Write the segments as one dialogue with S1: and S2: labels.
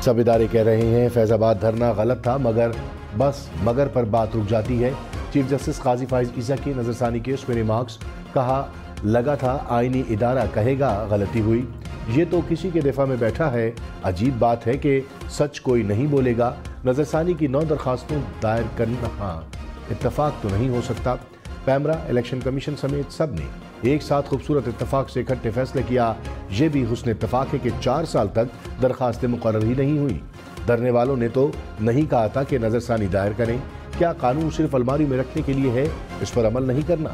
S1: सब इदारे कह रहे हैं फैज़ आबाद धरना गलत था, मगर पर बात रुक जाती है। चीफ जस्टिस काजी फाइज ईसा की नजरसानी केस में रिमार्क्स, कहा लगा था आईनी इदारा कहेगा गलती हुई। ये तो किसी के दिफा में बैठा है, अजीब बात है कि सच कोई नहीं बोलेगा। नजरसानी की 9 दरखास्तों दायर करना इत्तफाक तो नहीं हो सकता। पैमरा, इलेक्शन कमीशन समेत सब ने एक साथ खूबसूरत इत्तफाक से इकट्ठे फैसले किया। ये भी हुस्न इत्तफाक है कि 4 साल तक दरखास्तें मुकर्रर ही नहीं हुई। धरने वालों ने तो नहीं कहा था कि नजरसानी दायर करें। क्या कानून सिर्फ अलमारी में रखने के लिए है? इस पर अमल नहीं करना।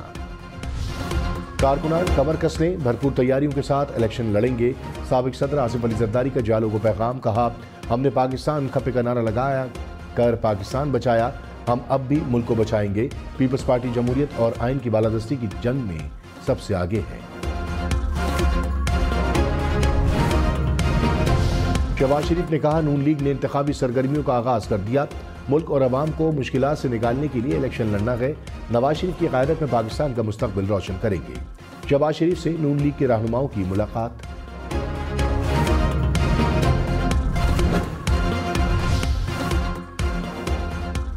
S1: कारकुनान कमर कसने भरपूर तैयारियों के साथ इलेक्शन लड़ेंगे। साबिक सदर आसिफ अली जरदारी का जालों को पैगाम, कहा हमने पाकिस्तान खपे का नारा लगाया कर पाकिस्तान बचाया, हम अब भी मुल्क को बचाएंगे। पीपल्स पार्टी जमहूरियत और आइन की बालादस्ती की जंग में सबसे आगे है। शहबाज शरीफ ने कहा नून लीग ने इंतखाबी सरगर्मियों का आगाज कर दिया। मुल्क और अवाम को मुश्किलात से निकालने के लिए इलेक्शन लड़ना है। नवाज शरीफ की क़यादत में पाकिस्तान का मुस्तकबिल रोशन करेंगे। शहबाज शरीफ से नून लीग के रहनुमाओं की मुलाकात।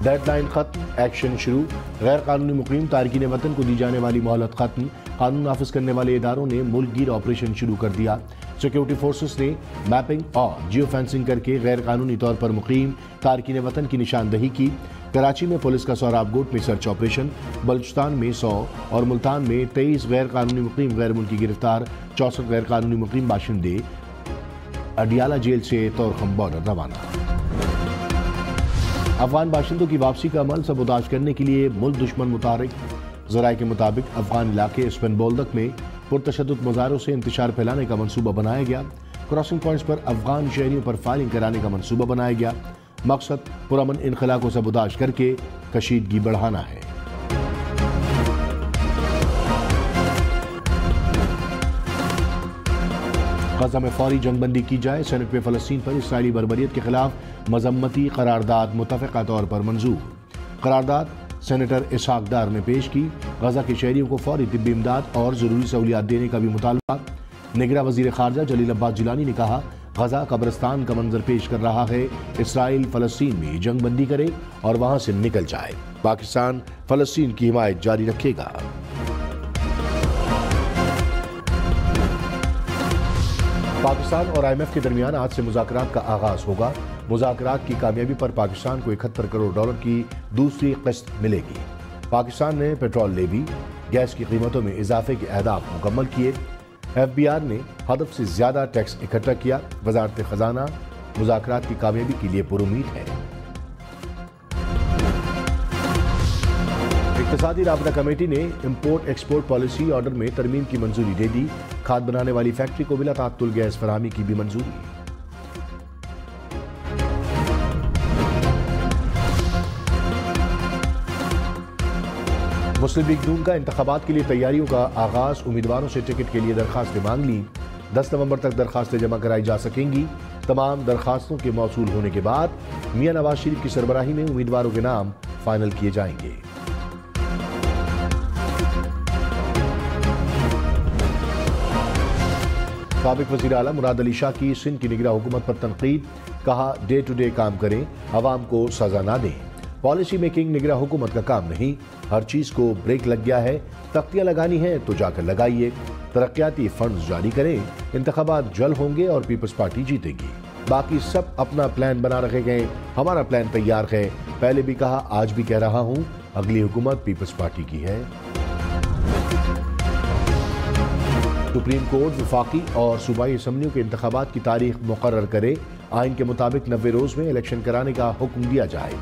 S1: डेडलाइन खत्म, एक्शन शुरू। गैर कानूनी मुकीम तारकीन वतन को दी जाने वाली मोहलत खत्म। कानून नाफिज करने वाले इदारों ने मुल्क गिर ऑपरेशन शुरू कर दिया। सिक्योरिटी फोर्सेस ने मैपिंग और जियो फेंसिंग करके गैर कानूनी तौर पर मुकीम तारकीन वतन की निशानदही की। कराची में पुलिस का सोहराब गोट में सर्च ऑपरेशन। बलूचिस्तान में 100 और मुल्तान में 23 गैर कानूनी मुकीम गैर मुल्की गिरफ्तार। 64 गैर कानूनी मुकीम बाशिंदे अडियाला जेल से तोरखम बॉर्डर रवाना। अफगान बाशिंदों की वापसी का अमल सबूताज करने के लिए मुल्क दुश्मन मुतारिक। ज़राए के मुताबिक अफगान इलाके स्पेन बोल्दक में पुरतशद्दुद मज़ारों से इंतशार फैलाने का मंसूबा बनाया गया। क्रॉसिंग पॉइंट्स पर अफगान शहरियों पर फायरिंग कराने का मंसूबा बनाया गया। मकसद पुरअमन इनखला को सबूताज करके कशीदगी बढ़ाना है। गजा में फौरी जंगबंदी की जाए। सेनेट में फ़लस्तीन पर इसराइली बर्बरियत के खिलाफ मजम्मती करारदाद मुत्तफ़िक़ा तौर पर मंजूर। करारदाद सेनेटर इसहाक डार ने पेश की। गजा के शहरियों को फौरी तिब्बी इमदाद और ज़रूरी सहूलियात देने का भी मुतालबा। निगरां वज़ीर ख़ारजा जलील अब्बास जिलानी ने कहा गजा कब्रिस्तान का मंजर पेश कर रहा है। इसराइल फ़लस्तीन में जंगबंदी करे और वहाँ से निकल जाए। पाकिस्तान फ़लस्तीन की हिमायत जारी रखेगा। पाकिस्तान और IMF के दरमियान आज से मुज़ाकरात का आगाज होगा। मुज़ाकरात की कामयाबी पर पाकिस्तान को 71 करोड़ डॉलर की दूसरी किस्त मिलेगी। पाकिस्तान ने पेट्रोल लेवी, गैस की कीमतों में इजाफे के अहदाफ मुकम्मल किए। FBR ने हदफ से ज्यादा टैक्स इकट्ठा किया। वज़ारत खजाना मुज़ाकरात की कामयाबी के लिए पुरुमीद है। इक़्तिसादी राबता कमेटी ने इम्पोर्ट एक्सपोर्ट पॉलिसी ऑर्डर में तरमीम की मंजूरी दे दी। खाद बनाने वाली फैक्ट्री को बिला ताअत्तुल गैस फराहमी की भी मंजूरी। मुस्लिम लीग नून का इंतखाबात के लिए तैयारियों का आगाज। उम्मीदवारों से टिकट के लिए दरखास्तें मांग ली। 10 नवंबर तक दरखास्तें जमा कराई जा सकेंगी। तमाम दरखास्तों के मौसूल होने के बाद मियां नवाज शरीफ की सरबराही में उम्मीदवारों के नाम फाइनल किए जाएंगे। साबिक वज़ीर आला मुराद अली शाह की सिंध की निगरां हुकूमत पर तनकीद। कहा डे टू डे काम करें, अवाम को सजा ना दें। पॉलिसी मेकिंग निगरां हुकूमत का काम नहीं। हर चीज को ब्रेक लग गया है। तख्तियां लगानी है तो जाकर लगाइए। तरक्याती फंड्स जारी करें। इंतखाबात जल्द होंगे और पीपल्स पार्टी जीतेगी। बाकी सब अपना प्लान बना रखे गए। हमारा प्लान तैयार है। पहले भी कहा, आज भी कह रहा हूं, अगली हुकूमत पीपल्स पार्टी की है। सुप्रीम कोर्ट वफाकी और सूबाई असम्बलियों के इंतखाबात की तारीख मुकर्रर करे। आइन के मुताबिक 90 रोज में इलेक्शन कराने का हुक्म दिया जाए।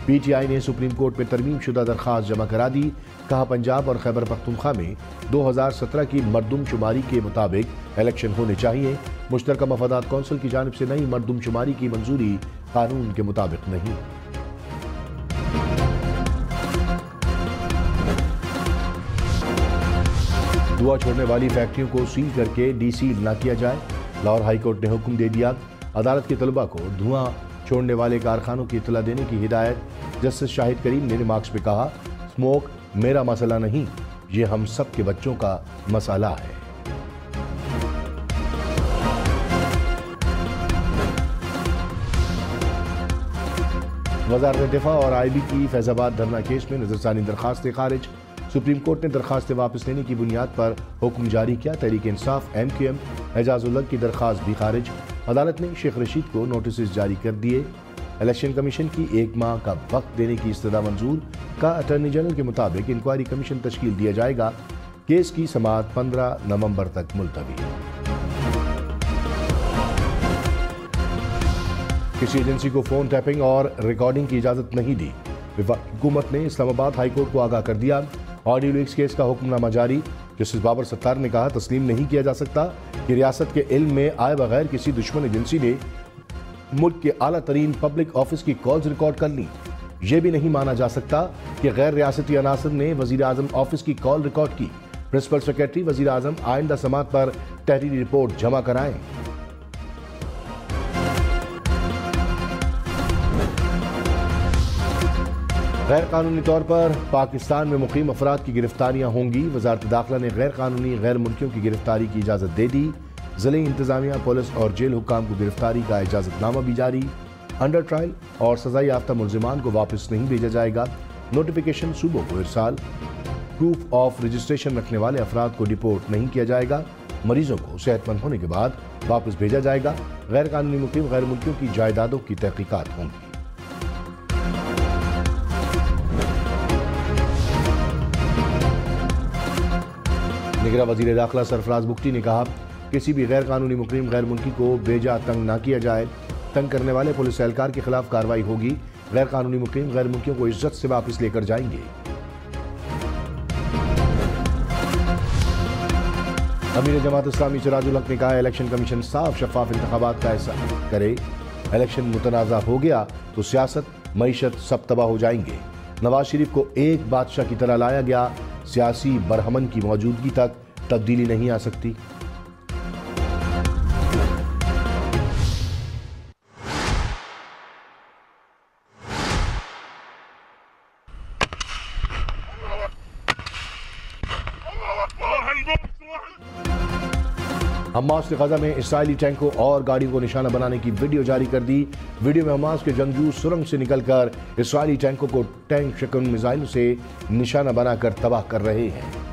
S1: PTI ने सुप्रीम कोर्ट में तरमीम शुदा दरखास्त जमा करा दी। कहा पंजाब और खैबर पख्तूनख्वा में 2017 की मरदमशुमारी के मुताबिक इलेक्शन होने चाहिए। मुश्तरका मफादात कौंसिल की जानिब से नई मरदमशुमारी की मंजूरी कानून के मुताबिक नहीं। धुआं छोड़ने वाली फैक्ट्रियों को सील करके डीसील न किया जाए। लाहौर हाई कोर्ट ने हुक्म दे दिया। अदालत के तलबा को धुआं छोड़ने वाले कारखानों की इत्तला देने की हिदायत। जस्टिस शाहिद करीम ने रिमार्क्स में कहा स्मोक मेरा मसला नहीं, ये हम सब के बच्चों का मसला है। वजारत दिफा और IB की फैजाबाद धरना केस में नजरसानी दरखास्तें खारिज। सुप्रीम कोर्ट ने दरखास्तें वापस लेने की बुनियाद पर हुक्म जारी किया। तहरीक इंसाफ MQM एजाजुल हक की दरखास्त भी खारिज। अदालत ने शेख रशीद को नोटिस जारी कर दिए। इलेक्शन कमीशन की 1 माह का वक्त देने की इस्तदा मंजूर का। अटॉर्नी जनरल के मुताबिक इंक्वायरी कमीशन तश्कील दिया जाएगा। केस की समाअत 15 नवंबर तक मुलतवी। किसी एजेंसी को फोन टैपिंग और रिकॉर्डिंग की इजाजत नहीं दी। हुकूमत ने इस्लामाबाद हाई कोर्ट को आगाह कर दिया। ऑडियो लीक्स केस का हुक्मनामा जारी। जस्टिस बाबर सत्तार ने कहा, तस्लीम नहीं किया जा सकता कि रियासत के इल्म में आए बगैर किसी दुश्मन एजेंसी ने मुल्क के आला तरीन पब्लिक ऑफिस की कॉल्स रिकॉर्ड कर ली। ये भी नहीं माना जा सकता कि गैर रियासती अनासर ने वजीर आजम ऑफिस की कॉल रिकॉर्ड की। प्रिंसिपल सेक्रेटरी वजीर आजम आइंदा समात पर तहरीरी रिपोर्ट जमा कराएं। गैर कानूनी तौर पर पाकिस्तान में मुकीम अफराद की गिरफ्तारियां होंगी। वजारत दाखिला ने गैर कानूनी गैर मुल्कियों की गिरफ्तारी की इजाज़त दे दी। ज़िले इंतजामिया, पुलिस और जेल हुक्काम को गिरफ्तारी का इजाज़तनामा भी जारी। अंडर ट्रायल और सजाई याफ्ता मुल्ज़िमान को वापस नहीं भेजा जाएगा। नोटिफिकेशन सूबों को इरसाल। प्रूफ ऑफ रजिस्ट्रेशन रखने वाले अफराद को डिपोर्ट नहीं किया जाएगा। मरीजों को सेहतमंद होने के बाद वापस भेजा जाएगा। गैर कानूनी मुकीम गैर मुल्कियों की जायदादों की तहकीकात होंगी। निगरां वज़ीर दाखिला सरफराज बुख्ती ने कहा, किसी भी गैर कानूनी मुकीम गैर मुल्की को बेजा तंग ना किया जाए। तंग करने वाले पुलिस एहलकार के खिलाफ कार्रवाई होगी। गैर कानूनी मुकीम गैर मुल्कियों को इज्जत से वापस लेकर जाएंगे। अमीर जमात इस्लामी सिराजुल हक ने कहा, इलेक्शन कमीशन साफ शफाफ इंतखाबात का ऐसा करे। इलेक्शन मुतनाज़ा हो गया तो सियासत, मईशत सब तबाह हो जाएंगे। नवाज शरीफ को एक बादशाह की तरह लाया गया। सियासी बरहमन की मौजूदगी तक तब्दीली नहीं आ सकती। हमास ने गजा में इसराइली टैंकों और गाड़ियों को निशाना बनाने की वीडियो जारी कर दी। वीडियो में हमास के जंगजू सुरंग से निकलकर इसराइली टैंकों को टैंक शक्ल मिसाइलों से निशाना बनाकर तबाह कर रहे हैं।